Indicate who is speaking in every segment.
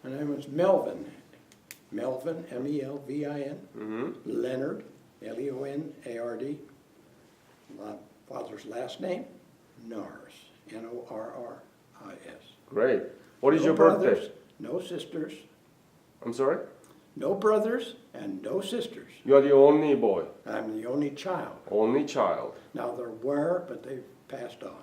Speaker 1: My name was Melvin. Melvin, M-E-L-V-I-N.
Speaker 2: Mm-hmm.
Speaker 1: Leonard, L-E-O-N-A-R-D. My father's last name, Norris, N-O-R-R-I-S.
Speaker 2: Great. What is
Speaker 1: No
Speaker 2: your
Speaker 1: brothers,
Speaker 2: birthday?
Speaker 1: no sisters.
Speaker 2: I'm sorry?
Speaker 1: No brothers and no sisters.
Speaker 2: You are the only boy.
Speaker 1: I'm the only child.
Speaker 2: Only child.
Speaker 1: Now there were, but they've passed on.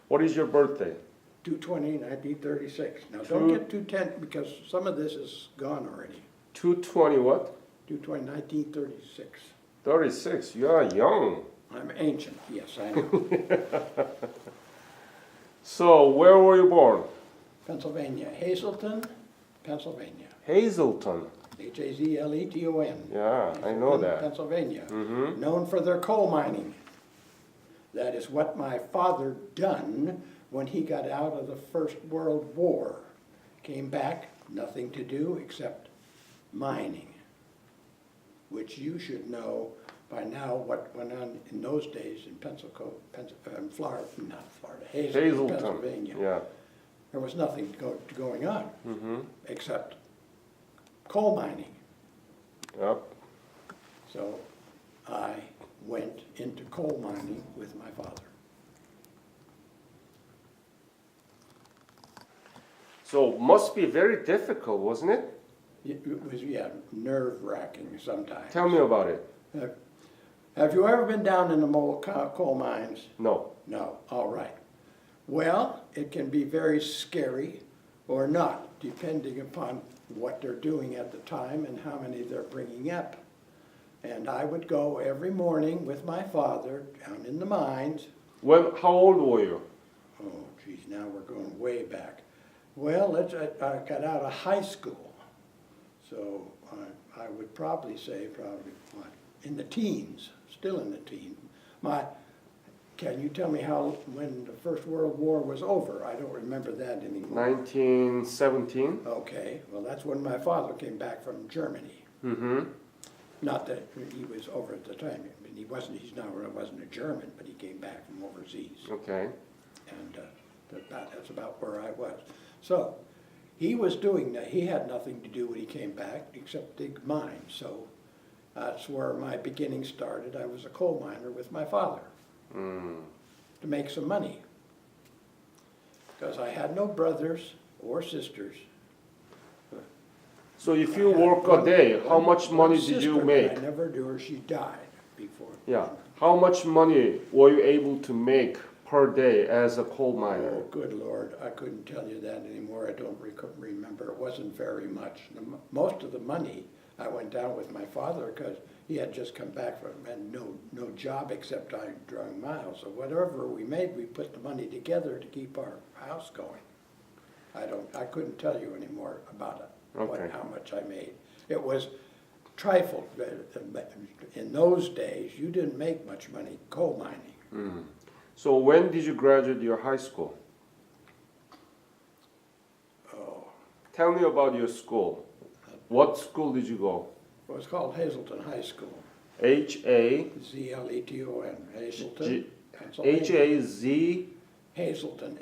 Speaker 2: What is your birthday?
Speaker 1: 2/20/1936. Now don't get too tense because some of this is gone already.
Speaker 2: 220 what?
Speaker 1: 2/20/1936.
Speaker 2: 36. You are young.
Speaker 1: I'm ancient, yes, I know.
Speaker 2: So, where were you born?
Speaker 1: Pennsylvania, Hazleton, Pennsylvania.
Speaker 2: Hazleton.
Speaker 1: H-A-Z-L-E-T-O-N.
Speaker 2: Yeah, I know that.
Speaker 1: Pennsylvania.
Speaker 2: Mm-hmm.
Speaker 1: Known for their coal mining. That is what my father done when he got out of the First World War. Came back, nothing to do except mining, which you should know by now what went on in those days in Florida, not Florida, Hazleton, Pennsylvania.
Speaker 2: Yeah.
Speaker 1: There was nothing going on
Speaker 2: Mm-hmm.
Speaker 1: except coal mining.
Speaker 2: Yep.
Speaker 1: So I went into coal mining with my father.
Speaker 2: So, must be very difficult, wasn't it?
Speaker 1: It was, yeah, nerve-wracking sometimes.
Speaker 2: Tell me about it.
Speaker 1: Have you ever been down in the coal mines?
Speaker 2: No.
Speaker 1: No, all right. Well, it can be very scary or not, depending upon what they're doing at the time and how many they're bringing up. And I would go every morning with my father down in the mines.
Speaker 2: How old were you?
Speaker 1: Oh, geez, now we're going way back. Well, I got out of high school, so I would probably say what, in the teens, still in the teens. Can you tell me when the First World War was over? I don't remember that anymore.
Speaker 2: 1917.
Speaker 1: Okay, well, that's when my father came back from Germany.
Speaker 2: Mm-hmm.
Speaker 1: Not that he was over at the time. I mean, he wasn't a German, but he came back from overseas.
Speaker 2: Okay.
Speaker 1: And that's about where I was. So he was doing that. He had nothing to do when he came back except dig mines. So that's where my beginning started. I was a coal miner with my father to make some money because I had no brothers or sisters.
Speaker 2: So if you work a day, how much money did you make?
Speaker 1: I never knew her. She died before.
Speaker 2: Yeah. How much money were you able to make per day as a coal miner?
Speaker 1: Oh, good Lord. I couldn't tell you that anymore. I don't remember. It wasn't very much. Most of the money I went down with my father because he had just come back from and no job except I drawing miles. So whatever we made, we put the money together to keep our house going. I couldn't tell you anymore about it,
Speaker 2: Okay.
Speaker 1: how much I made. It was trifle. In those days, you didn't make much money coal mining.
Speaker 2: Mm. So when did you graduate your high school?
Speaker 1: Oh,
Speaker 2: Tell me about your school. What school did you go?
Speaker 1: it was called Hazleton High School.
Speaker 2: H-A...
Speaker 1: Z-L-E-T-O-N, Hazleton,
Speaker 2: G-
Speaker 1: Pennsylvania.
Speaker 2: H-A-Z...
Speaker 1: Hazleton,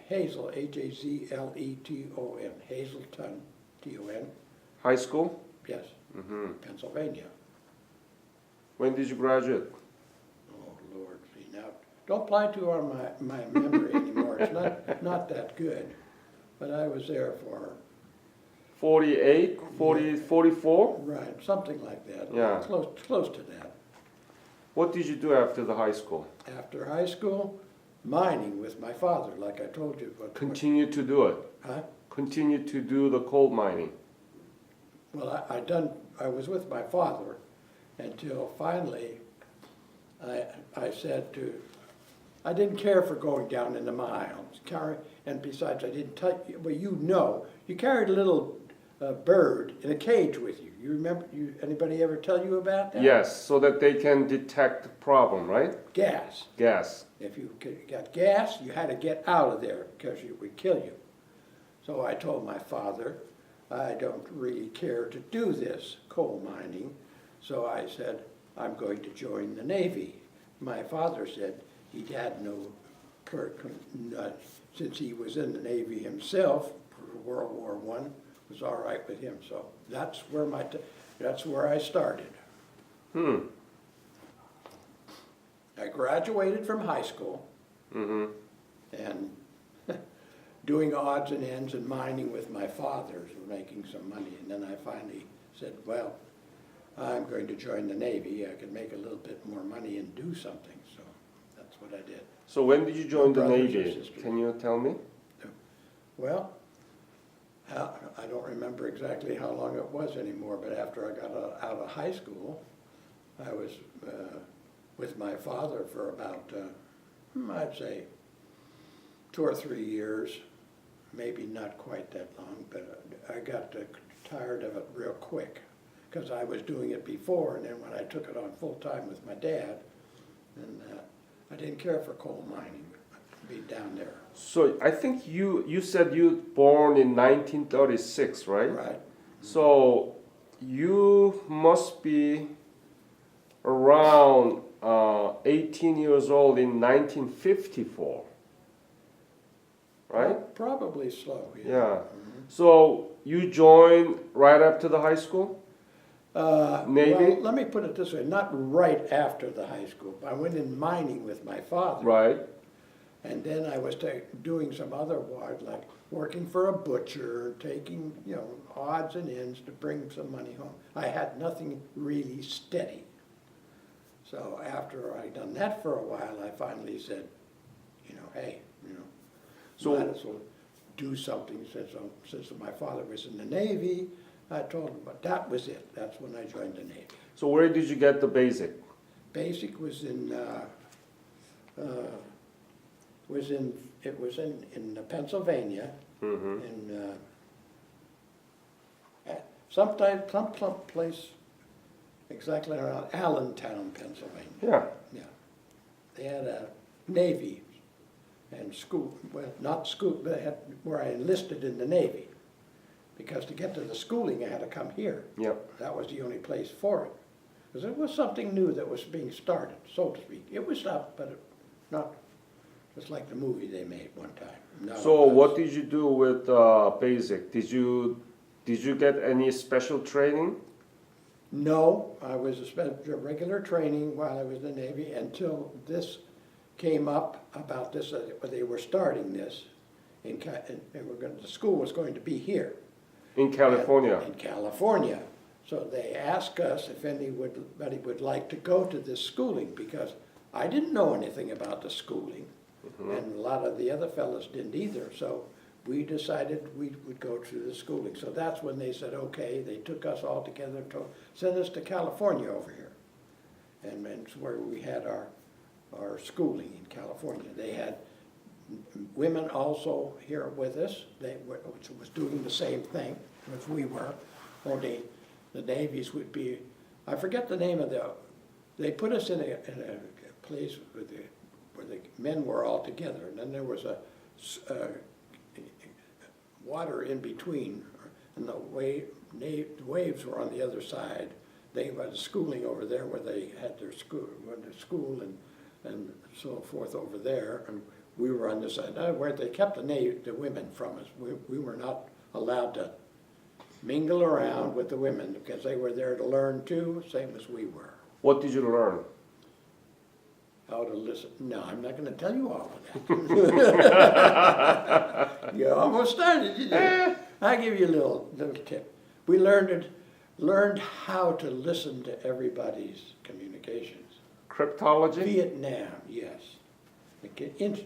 Speaker 1: Hazel, H-A-Z-L-E-T-O-N, Hazleton, T-O-N,
Speaker 2: High school?
Speaker 1: yes,
Speaker 2: Mm-hmm.
Speaker 1: Pennsylvania.
Speaker 2: When did you graduate?
Speaker 1: Oh, Lord, see, now, don't apply to my memory anymore. It's not that good. But I was there for,
Speaker 2: 48, 40, 44?
Speaker 1: right, something like that.
Speaker 2: Yeah.
Speaker 1: Close to that.
Speaker 2: What did you do after the high school?
Speaker 1: After high school, mining with my father, like I told you.
Speaker 2: Continue to do it.
Speaker 1: Huh?
Speaker 2: Continue to do the coal mining.
Speaker 1: Well, I was with my father until finally I said I didn't care for going down in the mines. And besides, I didn't tell you, well, you carried a little bird in a cage with you. You remember, anybody ever tell you about that?
Speaker 2: Yes, so that they can detect the problem, right?
Speaker 1: Gas.
Speaker 2: Gas.
Speaker 1: If you got gas, you had to get out of there because it would kill you. So I told my father, I don't really care to do this coal mining. So I said, I'm going to join the Navy. My father said he had no, since he was in the Navy himself for World War I was all right with him. So that's where I started.
Speaker 2: Hmm.
Speaker 1: I graduated from high school
Speaker 2: Mm-hmm.
Speaker 1: and doing odds and ends and mining with my father, making some money. And then I finally said, well, I'm going to join the Navy. I could make a little bit more money and do something. So that's what I did.
Speaker 2: So when did you join the
Speaker 1: brothers and
Speaker 2: Navy?
Speaker 1: sisters.
Speaker 2: Can you tell me?
Speaker 1: Well, I don't remember exactly how long it was anymore, but after I got out of high school, I was with my father for about, I'd say, 2 or 3 years, maybe not quite that long, but I got tired of it real quick because I was doing it before, and then when I took it on full time with my dad, and I didn't care for coal mining, be down there.
Speaker 2: So I think you said you born in 1936, right?
Speaker 1: Right.
Speaker 2: So you must be around 18 years old in 1954, right?
Speaker 1: Probably slow, yeah.
Speaker 2: Yeah. So you joined right after the high school? Navy?
Speaker 1: Well, let me put it this way, not right after the high school. I went in mining with my father.
Speaker 2: Right.
Speaker 1: And then I was doing some other work, like working for a butcher, taking, odds and ends to bring some money home. I had nothing really steady. So after I'd done that for a while, I finally said, hey,
Speaker 2: So-
Speaker 1: might as well do something since my father was in the Navy. I told him, but that was it. That's when I joined the Navy.
Speaker 2: So where did you get the basic?
Speaker 1: Basic was in Pennsylvania,
Speaker 2: Mm-hmm.
Speaker 1: in some place exactly around Allentown, Pennsylvania.
Speaker 2: Yeah.
Speaker 1: Yeah, they had a Navy and school. Well, not school, but they had where I enlisted in the Navy. Because to get to the schooling, I had to come here.
Speaker 2: Yep.
Speaker 1: That was the only place for it. Because it was something new that was being started, so to speak. It was up, but not just like the movie they made one time. No,
Speaker 2: So what did you do with basic? Did you get any special training?
Speaker 1: No, I was a regular training while I was in the Navy until this came up about this, they were starting this, and the school was going to be here.
Speaker 2: In California?
Speaker 1: In California. So they asked us if anybody would like to go to this schooling, because I didn't know anything about the schooling, and a lot of the other fellows didn't either. So we decided we would go to the schooling. So that's when they said, okay, they took us all together to send us to California over here. And it's where we had our schooling in California. They had women also here with us, which was doing the same thing as we were, only the navies would be, I forget the name of they put us in a place where the men were all together, and then there was a water in between, and the waves were on the other side. They had schooling over there where they had their school and so forth over there, and we were on this side, where they kept the women from us. We were not allowed to mingle around with the women because they were there to learn too, same as we were.
Speaker 2: What did you learn?
Speaker 1: How to listen. No, I'm not going to tell you all of that. You almost started, didn't you? I'll give you a little tip. We learned how to listen to everybody's communications.
Speaker 2: Cryptology?
Speaker 1: Vietnam, yes. In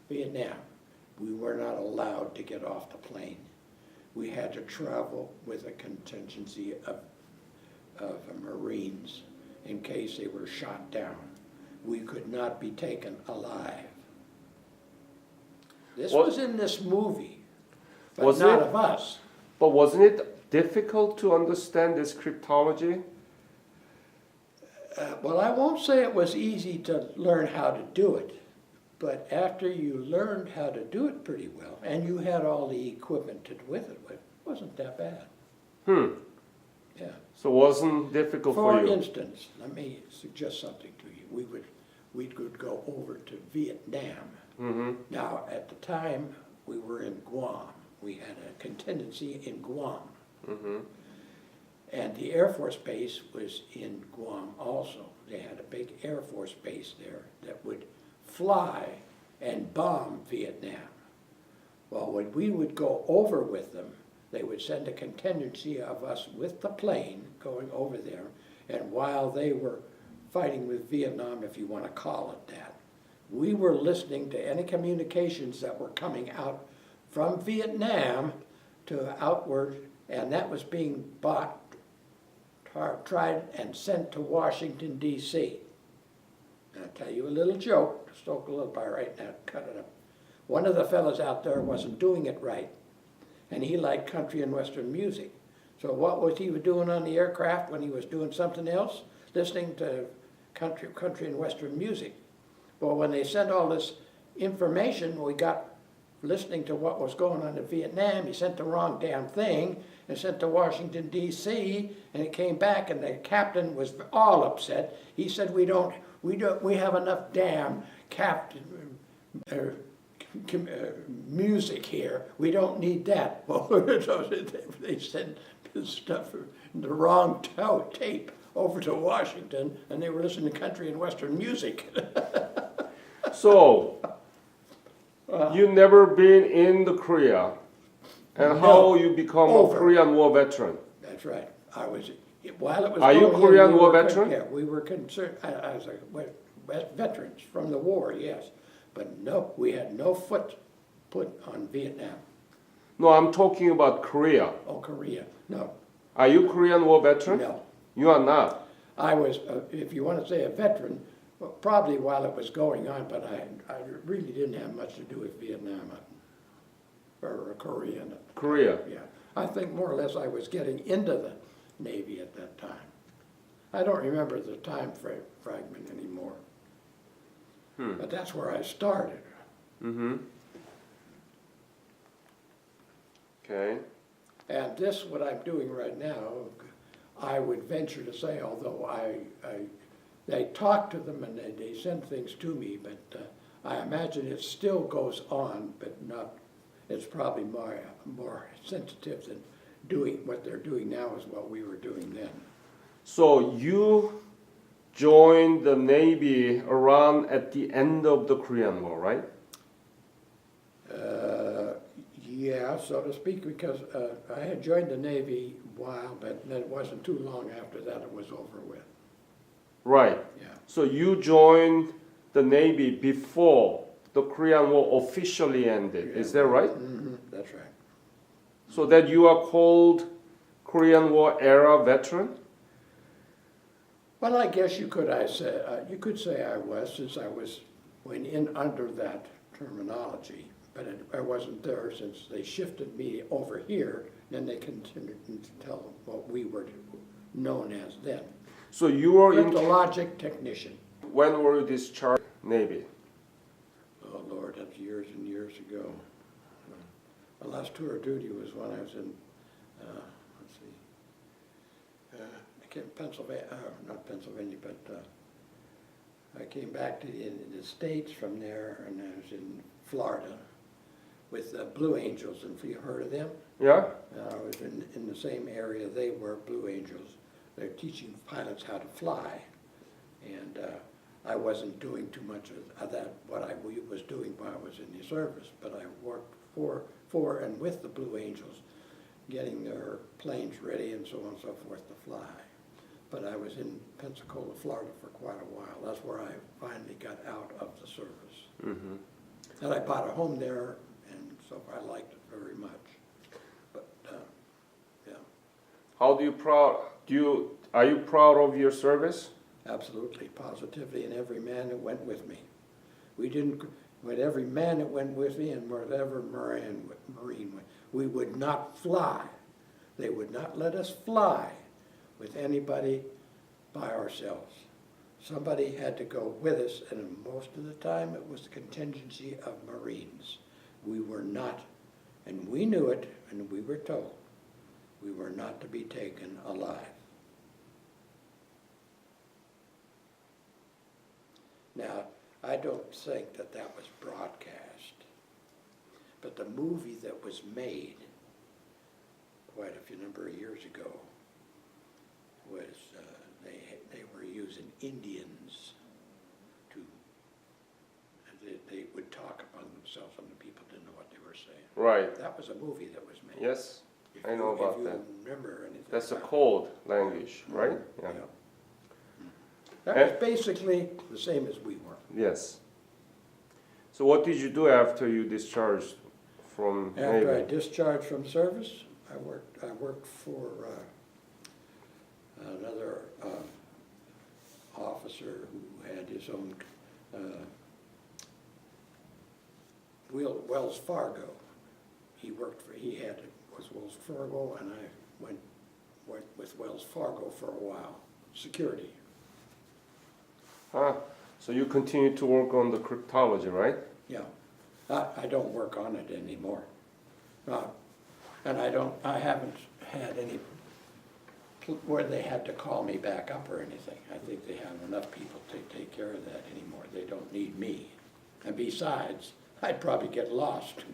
Speaker 1: Vietnam, we were not allowed to get off the plane. We had to travel with a contingency of Marines in case they were shot down. We could not be taken alive. This was in this movie, but
Speaker 2: Was
Speaker 1: not
Speaker 2: it?
Speaker 1: of us.
Speaker 2: But wasn't it difficult to understand this cryptology?
Speaker 1: Well, I won't say it was easy to learn how to do it, but after you learned how to do it pretty well, and you had all the equipment with it wasn't that bad. Yeah.
Speaker 2: So it wasn't difficult for you?
Speaker 1: For instance, let me suggest something to you. We could go over to Vietnam.
Speaker 2: Mm-hmm.
Speaker 1: Now, at the time, we were in Guam. we had a contingency in Guam.
Speaker 2: Mm-hmm.
Speaker 1: And the Air Force Base was in Guam also. They had a big Air Force base there that would fly and bomb Vietnam. Well, when we would go over with them, they would send a contingency of us with the plane going over there, and while they were fighting with Vietnam, if you want to call it that, we were listening to any communications that were coming out from Vietnam to outward, and that was being bought, tried, and sent to Washington, D.C. And I'll tell you a little joke, stoke a little fire right now, cut it up. One of the fellows out there wasn't doing it right, and he liked country and western music. So what was he doing on the aircraft when he was doing something else? Listening to country and western music. Well, when they sent all this information, we got listening to what was going on in Vietnam. He sent the wrong damn thing and sent to Washington, D.C., and it came back, and the captain was all upset. He said, we have enough damn music here. We don't need that. Well, they sent stuff, the wrong tape over to Washington, and they were listening to country and western music.
Speaker 2: So, you never been in the Korea, and how you become
Speaker 1: Over.
Speaker 2: a Korean War veteran?
Speaker 1: That's right. I was, while it was
Speaker 2: Are you
Speaker 1: going
Speaker 2: Korean
Speaker 1: in, we
Speaker 2: War
Speaker 1: were
Speaker 2: veteran?
Speaker 1: Yeah, we were concerned, as veterans from the war, yes. But no, we had no foot put on Vietnam.
Speaker 2: No, I'm talking about Korea.
Speaker 1: Oh, Korea, no,
Speaker 2: Are you Korean War veteran?
Speaker 1: no.
Speaker 2: You are not.
Speaker 1: I was, if you want to say a veteran, well, probably while it was going on, but I really didn't have much to do with Vietnam or Korea.
Speaker 2: Korea.
Speaker 1: Yeah, I think more or less I was getting into the Navy at that time. I don't remember the time fragment anymore. But that's where I started.
Speaker 2: Mm-hmm. Okay.
Speaker 1: And this, what I'm doing right now, I would venture to say, although they talk to them and they send things to me, but I imagine it still goes on, but not, it's probably more sensitive than doing what they're doing now is what we were doing then.
Speaker 2: So you joined the Navy around at the end of the Korean War, right?
Speaker 1: Yeah, so to speak, because I had joined the Navy a while, but then it wasn't too long after that it was over with.
Speaker 2: Right.
Speaker 1: Yeah.
Speaker 2: So you joined the Navy before the Korean War officially ended. Is that right?
Speaker 1: Mm-hmm, that's right.
Speaker 2: So that you are called Korean War era veteran?
Speaker 1: Well, I guess you could say I was, since I went in under that terminology, but I wasn't there since they shifted me over here, then they continued to tell them what we were known as then.
Speaker 2: So you were in.
Speaker 1: Cryptologic technician.
Speaker 2: When were you discharged Navy?
Speaker 1: Oh Lord, that's years and years ago. My last tour of duty was when I was in, Pennsylvania, not Pennsylvania, but I came back to the States from there, and I was in Florida with the Blue Angels, and have you heard of them?
Speaker 2: Yeah?
Speaker 1: I was in the same area they were, Blue Angels. They're teaching pilots how to fly, and I wasn't doing too much of that, what I was doing while I was in the service, but I worked for and with the Blue Angels, getting their planes ready and so on and so forth to fly. But I was in Pensacola, Florida for quite a while. That's where I finally got out of the service.
Speaker 2: Mm-hmm.
Speaker 1: And I bought a home there, and so I liked it very much. But, yeah.
Speaker 2: How are you proud of your service?
Speaker 1: Absolutely, positively, and every man that went with me. With every man that went with me and whatever Marine went, we would not fly. They would not let us fly with anybody by ourselves. Somebody had to go with us, and most of the time it was the contingency of Marines. We were not, and we knew it, and we were told, we were not to be taken alive. Now, I don't think that was broadcast, but the movie that was made quite a few number of years ago was, they were using Indians to, they would talk among themselves and the people didn't know what they were saying.
Speaker 2: Right.
Speaker 1: That was a movie that was made.
Speaker 2: Yes,
Speaker 1: If
Speaker 2: I know about
Speaker 1: if
Speaker 2: that.
Speaker 1: you remember anything.
Speaker 2: That's a
Speaker 1: about it.
Speaker 2: code language, right?
Speaker 1: Yeah.
Speaker 2: Yeah.
Speaker 1: That was basically the same as we were.
Speaker 2: Yes. So what did you do after you discharged from
Speaker 1: After I
Speaker 2: Navy?
Speaker 1: discharged from service, I worked for another officer who had his own Wells Fargo. He was Wells Fargo, and I went with Wells Fargo for a while, security.
Speaker 2: Ah, so you continue to work on the cryptology, right?
Speaker 1: Yeah, I don't work on it anymore. And I haven't had any where they had to call me back up or anything. I think they have enough people to take care of that anymore. They don't need me. And besides, I'd probably get lost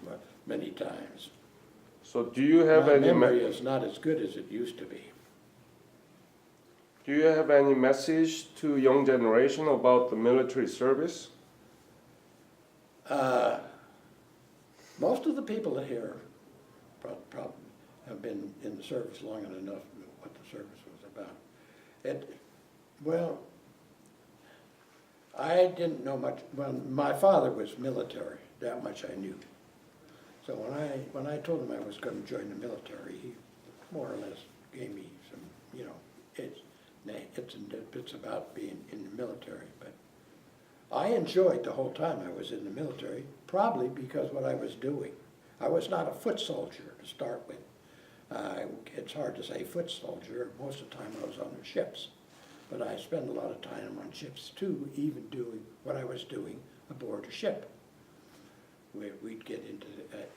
Speaker 1: many times.
Speaker 2: So do you have
Speaker 1: My
Speaker 2: any
Speaker 1: memory is not as good as it used to be.
Speaker 2: do you have any message to young generation about the military service?
Speaker 1: Most of the people here probably have been in the service long enough to know what the service was about. Well, I didn't know much. Well, my father was military. That much I knew. So when I told him I was going to join the military, he more or less gave me some, it's about being in the military. But I enjoyed the whole time I was in the military, probably because what I was doing. I was not a foot soldier to start with. It's hard to say foot soldier. Most of the time I was on the ships. But I spent a lot of time on ships too, even doing what I was doing aboard a ship. We'd get into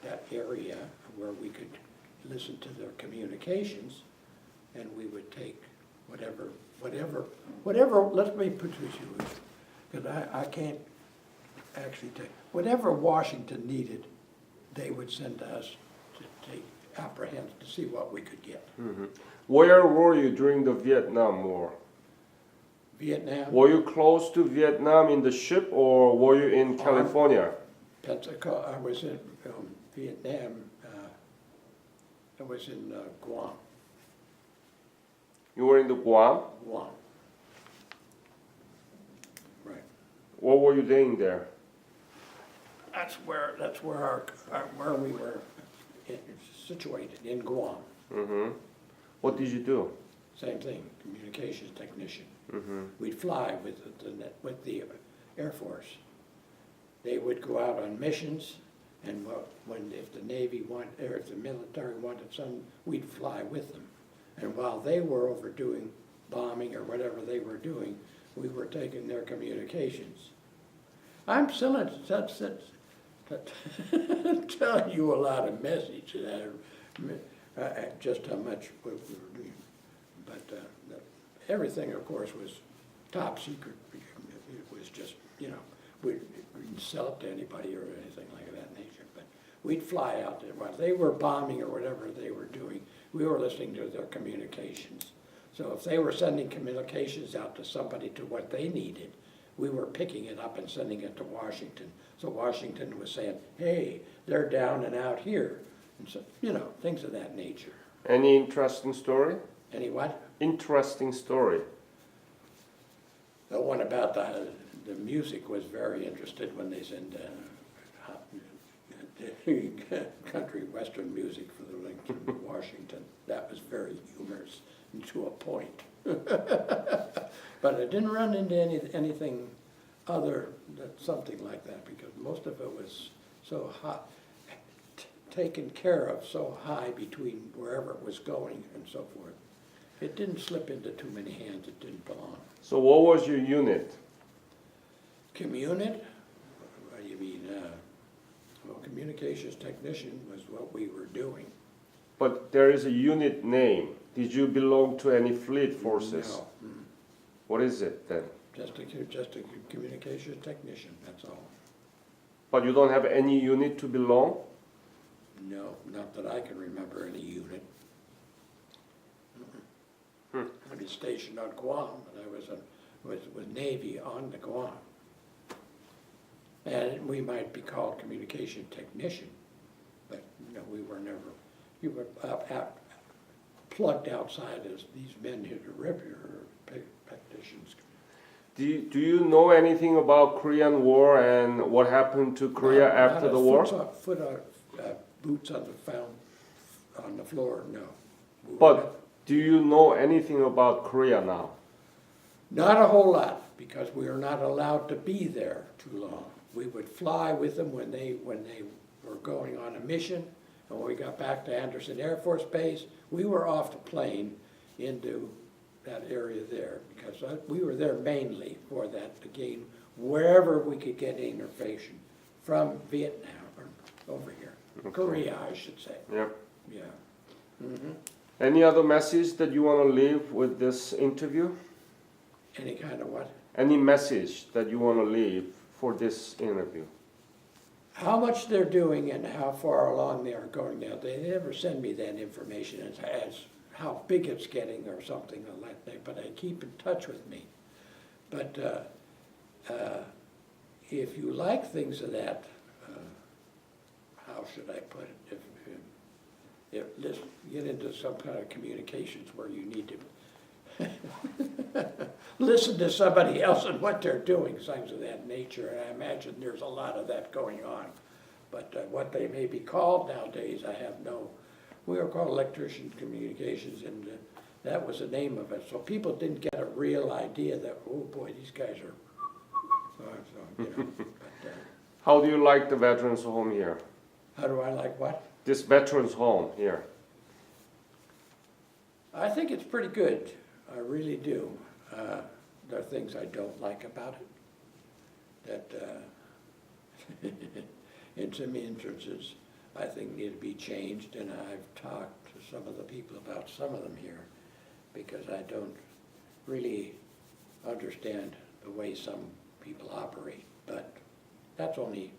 Speaker 1: that area where we could listen to their communications, and we would take whatever, let me put this to you, because I can't actually take, whatever Washington needed, they would send us to apprehend, to see what we could get.
Speaker 2: Mm-hmm. Where were you during the Vietnam War?
Speaker 1: Vietnam.
Speaker 2: Were you close to Vietnam in the ship, or were you in California?
Speaker 1: Pensacola. I was in Vietnam. I was in Guam.
Speaker 2: You were in the Guam?
Speaker 1: Guam. Right.
Speaker 2: What were you doing there?
Speaker 1: That's where where we were situated, in Guam.
Speaker 2: Mm-hmm. What did you do?
Speaker 1: Same thing, communications technician.
Speaker 2: Mm-hmm.
Speaker 1: We'd fly with the Air Force. They would go out on missions, and if the Navy wanted, or if the military wanted some, we'd fly with them. And while they were over doing bombing or whatever they were doing, we were taking their communications. I'm still telling you a lot of messages, just how much we were doing. But everything, of course, was top secret. It was just, we didn't sell it to anybody or anything like that nature. But we'd fly out there. While they were bombing or whatever they were doing, we were listening to their communications. So if they were sending communications out to somebody to what they needed, we were picking it up and sending it to Washington. So Washington was saying, hey, they're down and out here. And so, things of that nature.
Speaker 2: Any interesting story?
Speaker 1: Any what?
Speaker 2: Interesting story.
Speaker 1: The one about the music was very interested when they sent country western music for the link to Washington. That was very humorous and to a point. But I didn't run into anything other than something like that, because most of it was so hot, taken care of so high between wherever it was going and so forth. It didn't slip into too many hands it didn't belong.
Speaker 2: So what was your unit?
Speaker 1: Communit? What do you mean? Well, communications technician was what we were doing.
Speaker 2: But there is a unit name. Did you belong to any fleet forces?
Speaker 1: No.
Speaker 2: What is it then?
Speaker 1: Just a communications technician, that's all.
Speaker 2: But you don't have any unit to belong?
Speaker 1: No, not that I can remember any unit. I was stationed on Guam, and I was with Navy on the Guam. And we might be called communication technician, but no, we were never, you were plugged outside as these men who are technicians.
Speaker 2: Do you know anything about Korean War and what happened to Korea after the war?
Speaker 1: Boots on the floor, no.
Speaker 2: But do you know anything about Korea now?
Speaker 1: Not a whole lot, because we were not allowed to be there too long. We would fly with them when they were going on a mission, and when we got back to Anderson Air Force Base, we were off the plane into that area there, because we were there mainly for that, to gain wherever we could get information from Vietnam, or over here. Okay. Korea, I should say.
Speaker 2: Yep.
Speaker 1: Yeah. Mm-hmm.
Speaker 2: Any other message that you want to leave with this interview?
Speaker 1: Any kind of what?
Speaker 2: Any message that you want to leave for this interview?
Speaker 1: How much they're doing and how far along they are going now. They never send me that information as how big it's getting or something like that, but they keep in touch with me. But if you like things of that, how should I put it? If get into some kind of communications where you need to listen to somebody else and what they're doing, things of that nature. And I imagine there's a lot of that going on. But what they may be called nowadays, I have no. We were called electrician communications, and that was the name of it. So people didn't get a real idea that, oh boy, these guys are. You know. But,
Speaker 2: how do you like the veterans home here?
Speaker 1: How do I like what?
Speaker 2: This veterans home here.
Speaker 1: I think it's pretty good. I really do. There are things I don't like about it. That in some instances I think need to be changed, and I've talked to some of the people about some of them here, because I don't really understand the way some people operate. But that's only,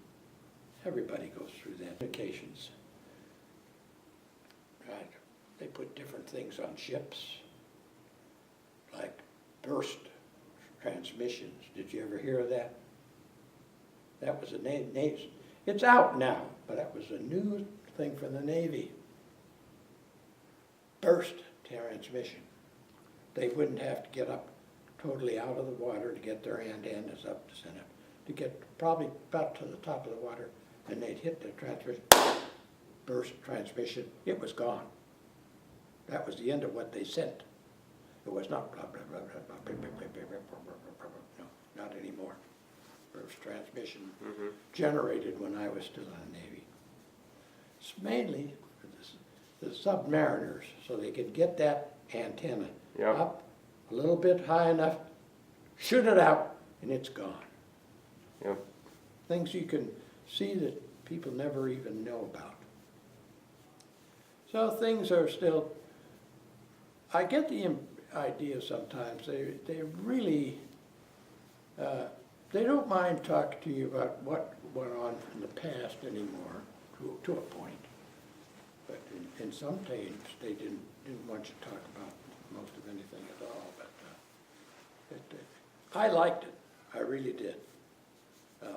Speaker 1: everybody goes through that. Communications. Right. They put different things on ships, like burst transmissions. Did you ever hear of that? That was a Navy. It's out now, but that was a new thing from the Navy. Burst transmission. They wouldn't have to get up totally out of the water to get their antennas up to send up, to get probably about to the top of the water, and they'd hit the transmission, burst transmission, it was gone. That was the end of what they sent. It was not blah, blah, blah, blah, blah, blah, blah, blah, blah, blah, blah. No, not anymore. Burst transmission generated when I was still in the Navy. It's mainly for the submariners, so they could get that antenna up a little bit high enough, shoot it out, and it's gone.
Speaker 2: Yep.
Speaker 1: Things you can see that people never even know about. So things are still, I get the idea sometimes, they really, they don't mind talking to you about what went on in the past anymore, to a point. But in some times, they didn't want you to talk about most of anything at all. But I liked it, I really did.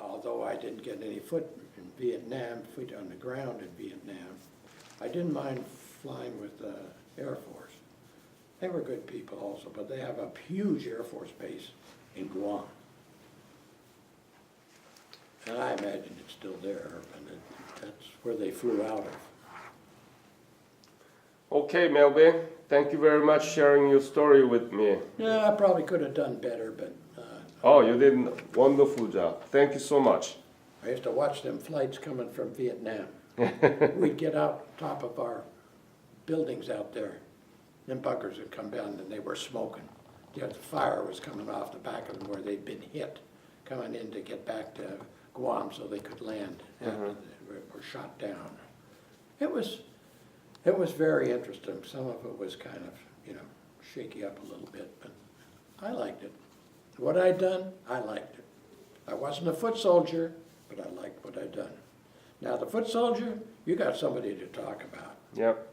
Speaker 1: Although I didn't get any foot on the ground in Vietnam, I didn't mind flying with the Air Force. They were good people also, but they have a huge Air Force base in Guam. And I imagine it's still there, and that's where they flew out of.
Speaker 2: Okay, Melvin, thank you very much for sharing your story with me.
Speaker 1: Yeah, I probably could have done better, but...
Speaker 2: oh, you did a wonderful job. Thank you so much.
Speaker 1: I used to watch them flights coming from Vietnam. We'd get out top of our buildings out there. Them buggers would come down and they were smoking. The fire was coming off the back of them where they'd been hit, coming in to get back to Guam so they could land after they were shot down. It was very interesting. Some of it was kind of, shaky up a little bit, but I liked it. What I'd done, I liked it. I wasn't a foot soldier, but I liked what I'd done. Now the foot soldier, you got somebody to talk about.
Speaker 2: Yep.